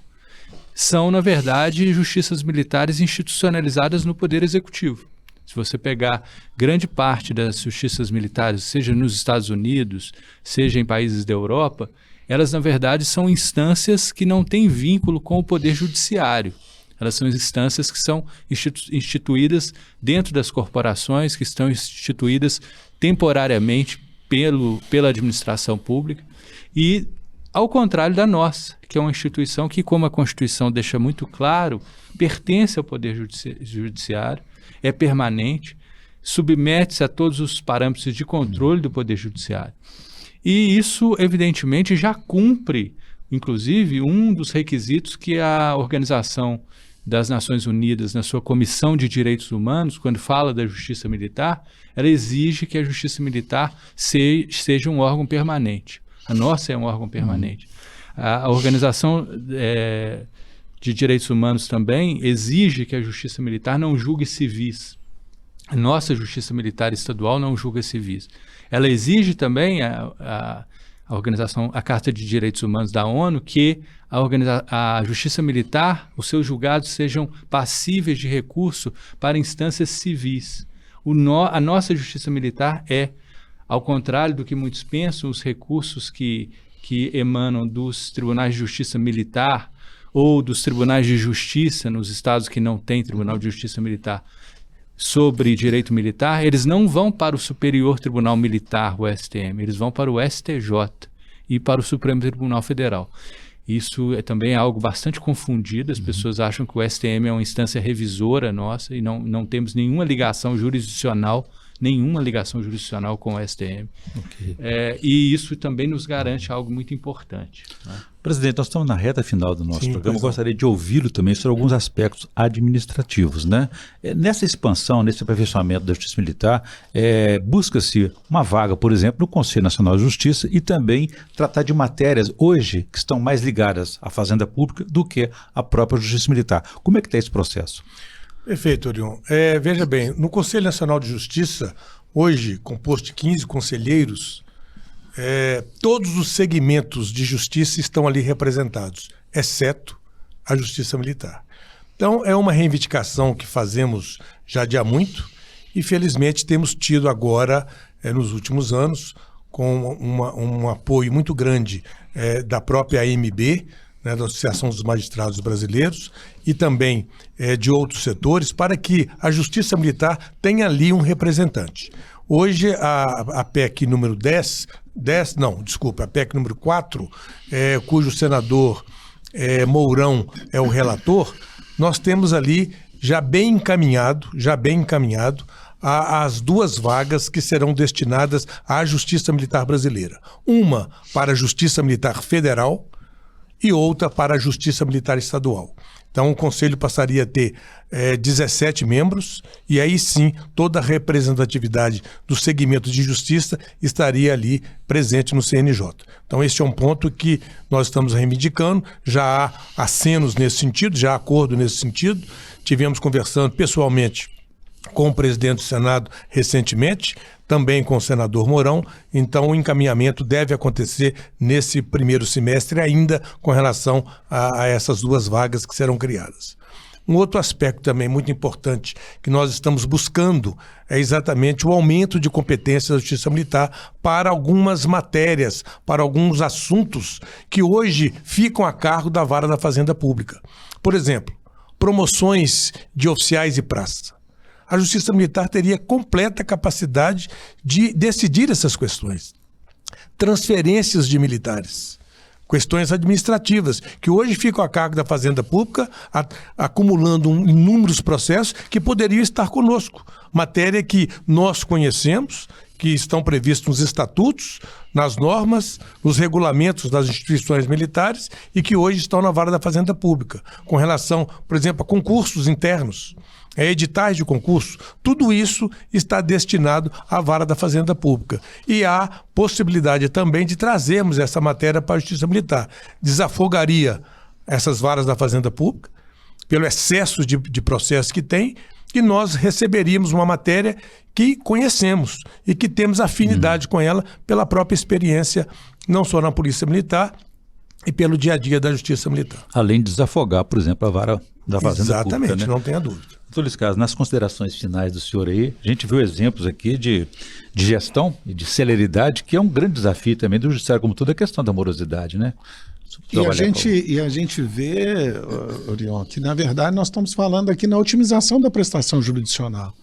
são, na verdade, justiças militares institucionalizadas no Poder Executivo. Se você pegar grande parte das justiças militares, seja nos Estados Unidos, seja em países da Europa, elas, na verdade, são instâncias que não têm vínculo com o Poder Judiciário. Elas são instâncias que são instituídas dentro das corporações, que estão instituídas temporariamente pela administração pública e, ao contrário da nossa, que é uma instituição que, como a Constituição deixa muito claro, pertence ao Poder Judiciário, é permanente, submete-se a todos os parâmetros de controle do Poder Judiciário. E isso, evidentemente, já cumpre, inclusive, um dos requisitos que a Organização das Nações Unidas, na sua Comissão de Direitos Humanos, quando fala da justiça militar, ela exige que a justiça militar seja um órgão permanente. A nossa é um órgão permanente. A Organização de Direitos Humanos também exige que a justiça militar não julgue civis. A nossa justiça militar estadual não julga civis. Ela exige também, a Carta de Direitos Humanos da ONU, que a justiça militar, os seus julgados sejam passíveis de recurso para instâncias civis. A nossa justiça militar ao contrário do que muitos pensam, os recursos que emanam dos tribunais de justiça militar ou dos tribunais de justiça nos estados que não têm tribunal de justiça militar sobre direito militar, eles não vão para o Superior Tribunal Militar, o STM, eles vão para o STJ e para o Supremo Tribunal Federal. Isso é também algo bastante confundido, as pessoas acham que o STM é uma instância revisora nossa e não temos nenhuma ligação jurisdicional com o STM. Okay. E isso também nos garante algo muito importante. Né? Presidente, nós estamos na reta final do nosso programa. Eu gostaria de ouvi-lo também sobre alguns aspectos administrativos, né? Nessa expansão, nesse aperfeiçoamento da Justiça Militar, busca-se uma vaga, por exemplo, no Conselho Nacional de Justiça e também tratar de matérias hoje que estão mais ligadas à Fazenda Pública do que à própria Justiça Militar. Como é que está esse processo? Perfeito, Orion. Veja bem, no Conselho Nacional de Justiça, hoje, composto de 15 conselheiros, todos os segmentos de justiça estão ali representados, exceto a Justiça Militar. Então, é uma reivindicação que fazemos já de há muito e, felizmente, temos tido agora, nos últimos anos, com um apoio muito grande da própria AMB, da Associação dos Magistrados Brasileiros, e também de outros setores, para que a Justiça Militar tenha ali um representante. Hoje, a PEC número a PEC número 4, cujo senador Mourão é o relator, nós temos ali já bem encaminhado as 2 vagas que serão destinadas à Justiça Militar Brasileira. Uma para a Justiça Militar Federal e outra para a Justiça Militar Estadual. Então, o Conselho passaria a ter 17 membros e aí sim toda a representatividade do segmento de justiça estaria ali presente no CNJ. Então, esse é um ponto que nós estamos reivindicando, já há acenos nesse sentido, já há acordo nesse sentido. Tivemos conversando pessoalmente com o presidente do Senado recentemente, também com o senador Mourão, então o encaminhamento deve acontecer nesse primeiro semestre ainda com relação a essas 2 vagas que serão criadas. Um outro aspecto também muito importante que nós estamos buscando é exatamente o aumento de competência da Justiça Militar para algumas matérias, para alguns assuntos que hoje ficam a cargo da Vara da Fazenda Pública. Por exemplo, promoções de oficiais e praças. A Justiça Militar teria completa capacidade de decidir essas questões. Transferências de militares, questões administrativas, que hoje ficam a cargo da Fazenda Pública, acumulando inúmeros processos que poderiam estar conosco. Matéria que nós conhecemos, que estão previstos nos estatutos, nas normas, nos regulamentos das instituições militares e que hoje estão na Vara da Fazenda Pública, com relação, por exemplo, a concursos internos, editais de concurso, tudo isso está destinado à Vara da Fazenda Pública. E há possibilidade também de trazermos essa matéria para a Justiça Militar. Desafogaria essas varas da Fazenda Pública pelo excesso de processos que tem, que nós receberíamos uma matéria que conhecemos e que temos afinidade com ela pela própria experiência, não só na Polícia Militar, e pelo dia a dia da Justiça Militar. Além de desafogar, por exemplo, a vara da Fazenda Exatamente, Pública, né? não tenha dúvida. Doutor Luiz Carlos, nas considerações finais do senhor aí, a gente viu exemplos aqui de gestão e de celeridade, que é um grande desafio também do judiciário, como toda a questão da morosidade, né? E a gente vê, Orion, que na verdade nós estamos falando aqui na otimização da prestação jurisdicional.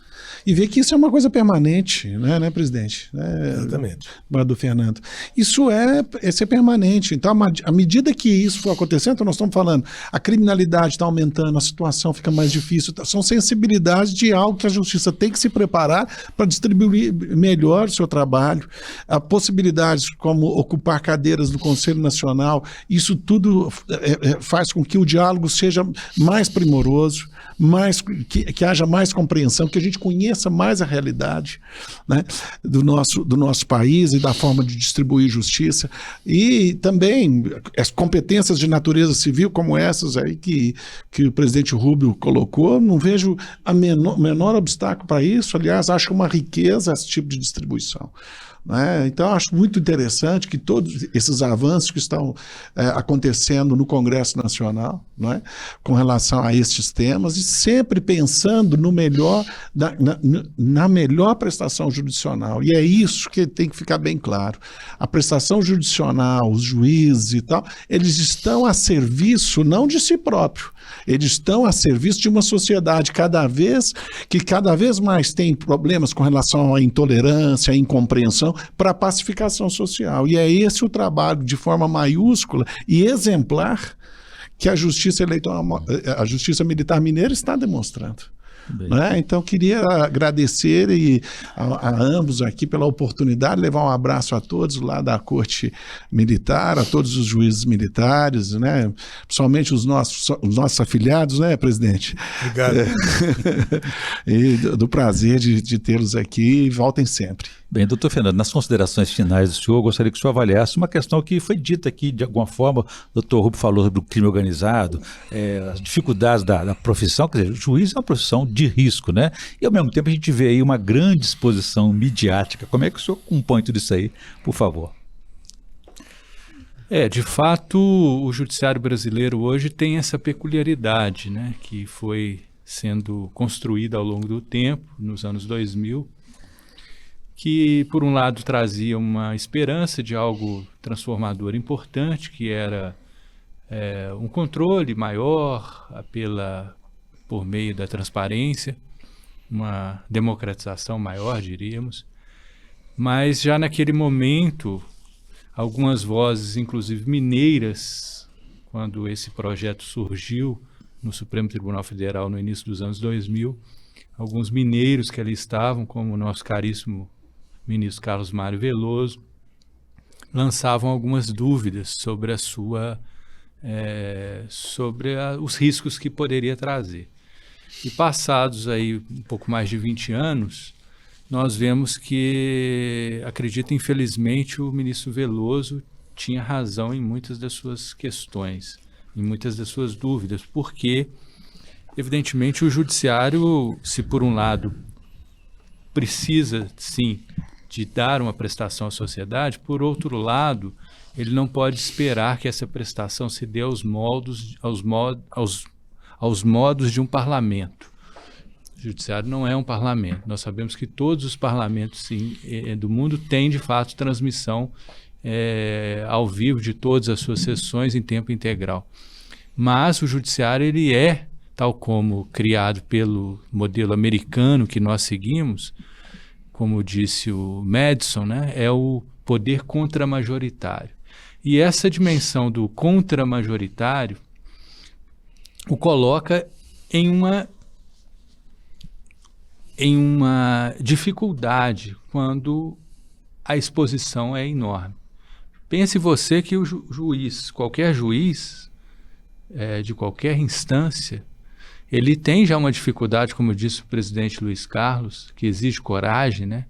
E ver que isso é uma coisa permanente, né, presidente? Exatamente. Do Fernando. Isso é permanente. Então, à medida que isso for acontecendo, então nós estamos falando, a criminalidade está aumentando, a situação fica mais difícil. São sensibilidades de algo que a justiça tem que se preparar para distribuir melhor o seu trabalho. A possibilidades como ocupar cadeiras do Conselho Nacional, isso tudo faz com que o diálogo seja mais primoroso, que haja mais compreensão, que a gente conheça mais a realidade, né, do nosso país e da forma de distribuir justiça. E também as competências de natureza civil como essas aí que o presidente Rubio colocou, não vejo menor obstáculo para isso. Aliás, acho uma riqueza esse tipo de distribuição. Então, acho muito interessante que todos esses avanços que estão acontecendo no Congresso Nacional, com relação a estes temas, e sempre pensando no melhor, na melhor prestação jurisdicional. E é isso que tem que ficar bem claro. A prestação jurisdicional, os juízes e tal, eles estão a serviço não de si próprio, eles estão a serviço de uma sociedade cada vez mais tem problemas com relação à intolerância, à incompreensão, para a pacificação social. E é esse o trabalho de forma maiúscula e exemplar que a Justiça Militar Mineira está demonstrando. Então, queria agradecer a ambos aqui pela oportunidade, levar um abraço a todos lá da Corte Militar, a todos os juízes militares, principalmente os nossos afiliados, presidente? Obrigado. E do prazer de tê-los aqui, e voltem sempre. Bem, doutor Fernando, nas considerações finais do senhor, eu gostaria que o senhor avaliasse uma questão que foi dita aqui de alguma forma. O doutor Rubio falou sobre o crime organizado, as dificuldades da profissão. Quer dizer, o juiz é uma profissão de risco, né? E ao mesmo tempo a gente vê aí uma grande exposição midiática. Como é que o senhor compõe tudo isso aí, por favor? De fato, o judiciário brasileiro hoje tem essa peculiaridade, né, que foi sendo construída ao longo do tempo, nos anos 2000, que, por um lado, trazia uma esperança de algo transformador importante, que era um controle maior por meio da transparência, uma democratização maior, diríamos. Mas já naquele momento, algumas vozes, inclusive mineiras, quando esse projeto surgiu no Supremo Tribunal Federal no início dos anos 2000, alguns mineiros que ali estavam, como o nosso caríssimo ministro Carlos Mário Veloso, lançavam algumas dúvidas sobre os riscos que poderia trazer. E passados aí um pouco mais de 20 anos, nós vemos que, acredito infelizmente, o ministro Veloso tinha razão em muitas das suas questões, em muitas das suas dúvidas, porque, evidentemente, o judiciário, se por um lado precisa, sim, de dar uma prestação à sociedade, por outro lado, ele não pode esperar que essa prestação se dê aos modos de um parlamento. O judiciário não é um parlamento. Nós sabemos que todos os parlamentos do mundo têm, de fato, transmissão ao vivo de todas as suas sessões em tempo integral. Mas o judiciário, ele é, tal como criado pelo modelo americano que nós seguimos, como disse o Madison, é o poder contramajoritário. E essa dimensão do contramajoritário o coloca em uma dificuldade quando a exposição é enorme. Pense você que o qualquer juiz de qualquer instância, ele tem já uma dificuldade, como disse o presidente Luiz Carlos, que exige coragem,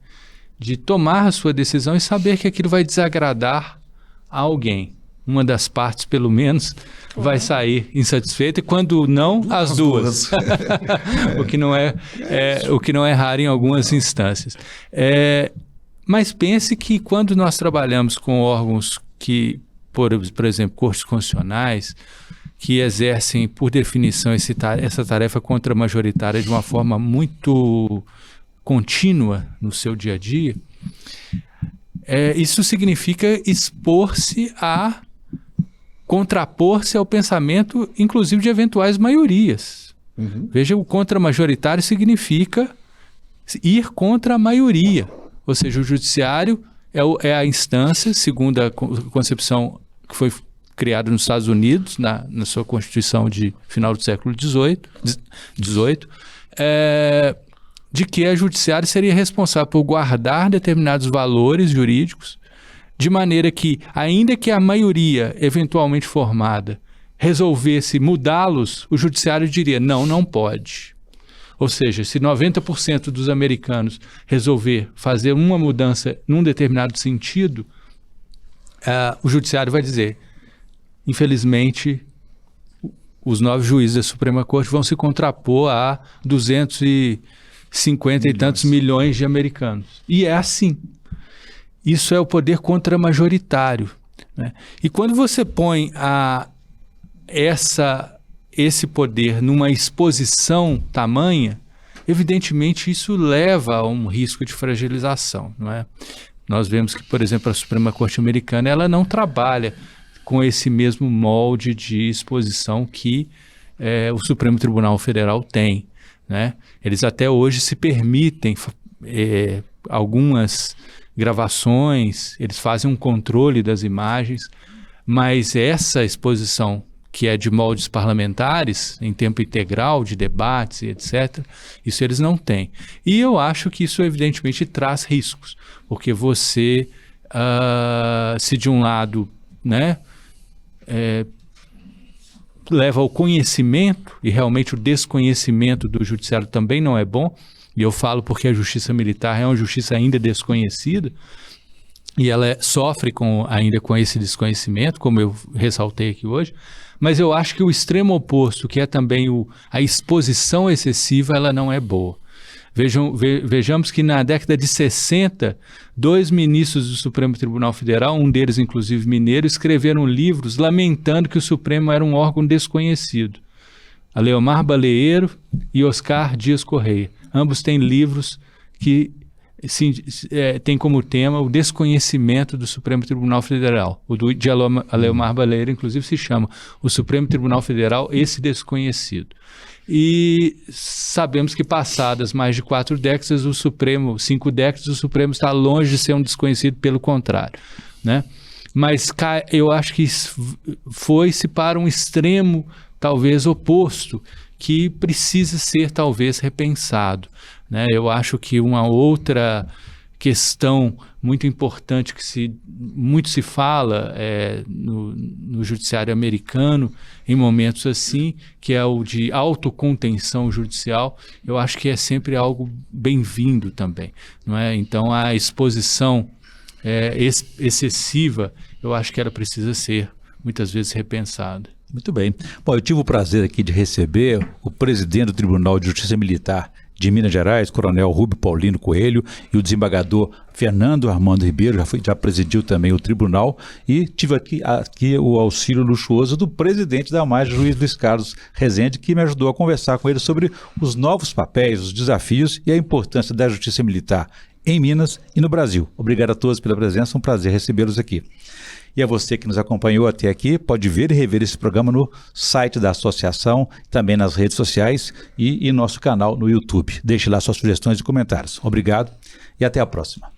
de tomar a sua decisão e saber que aquilo vai desagradar a alguém. uma das partes, pelo menos, vai sair insatisfeita, e quando não, as duas. o que não é raro em algumas instâncias. Mas pense que quando nós trabalhamos com órgãos que, por exemplo, cortes constitucionais, que exercem, por definição, essa tarefa contramajoritária de uma forma muito contínua no seu dia a dia, isso significa contrapor-se ao pensamento, inclusive, de eventuais maiorias. Veja, o contramajoritário significa ir contra a maioria, ou seja, o judiciário é a instância, segundo a concepção que foi criada nos Estados Unidos, na sua Constituição de final do século XVIII, de que a judiciária seria responsável por guardar determinados valores jurídicos, de maneira que, ainda que a maioria eventualmente formada resolvesse mudá-los, o judiciário diria, não pode. Ou seja, se 90% dos americanos resolver fazer uma mudança num determinado sentido, o judiciário vai dizer, infelizmente, os 9 juízes da Suprema Corte vão se contrapor a 250 e tantos milhões de americanos. E é assim. Isso é o poder contramajoritário, né? E quando você põe esse poder numa exposição tamanha, evidentemente isso leva a um risco de fragilização, não é? Nós vemos que, por exemplo, a Suprema Corte americana ela não trabalha com esse mesmo molde de exposição que o Supremo Tribunal Federal tem, né? Eles até hoje se permitem algumas gravações, eles fazem um controle das imagens, mas essa exposição que é de moldes parlamentares, em tempo integral, de debates e etc., isso eles não têm. E eu acho que isso evidentemente traz riscos, porque você, se de um lado, né, leva ao conhecimento, e realmente o desconhecimento do judiciário também não é bom, e eu falo porque a justiça militar é uma justiça ainda desconhecida, e ela sofre ainda com esse desconhecimento, como eu ressaltei aqui hoje, mas eu acho que o extremo oposto, que é também a exposição excessiva, ela não é boa. Vejamos que na década de 60, 2 ministros do Supremo Tribunal Federal, um deles inclusive mineiro, escreveram livros lamentando que o Supremo era um órgão desconhecido. Aleomar Baleiro e Oscar Dias Correia. Ambos têm livros que têm como tema o desconhecimento do Supremo Tribunal Federal. O de Aleomar Baleiro, inclusive, se chama O Supremo Tribunal Federal, esse desconhecido. E sabemos que passadas mais de 4 décadas, 5 décadas, o Supremo está longe de ser um desconhecido, pelo contrário, né? Mas eu acho que foi-se para um extremo, talvez oposto, que precisa ser talvez repensado, né? Eu acho que uma outra questão muito importante que muito se fala no judiciário americano em momentos assim, que é o de autocontenção judicial, eu acho que é sempre algo bem-vindo também, não é? Então a exposição excessiva, eu acho que ela precisa ser muitas vezes repensada. Muito bem. Bom, eu tive o prazer aqui de receber o presidente do Tribunal de Justiça Militar de Minas Gerais, Coronel Rubio Paulino Coelho, e o desembargador Fernando Armando Ribeiro, já presidiu também o tribunal, e tive aqui o auxílio luxuoso do presidente da AMAJ, juiz Luiz Carlos Rezende, que me ajudou a conversar com ele sobre os novos papéis, os desafios e a importância da justiça militar em Minas e no Brasil. Obrigado a todos pela presença, um prazer recebê-los aqui. E a você que nos acompanhou até aqui, pode ver e rever esse programa no site da associação, também nas redes sociais e em nosso canal no YouTube. Deixe lá suas sugestões e comentários. Obrigado e até a próxima.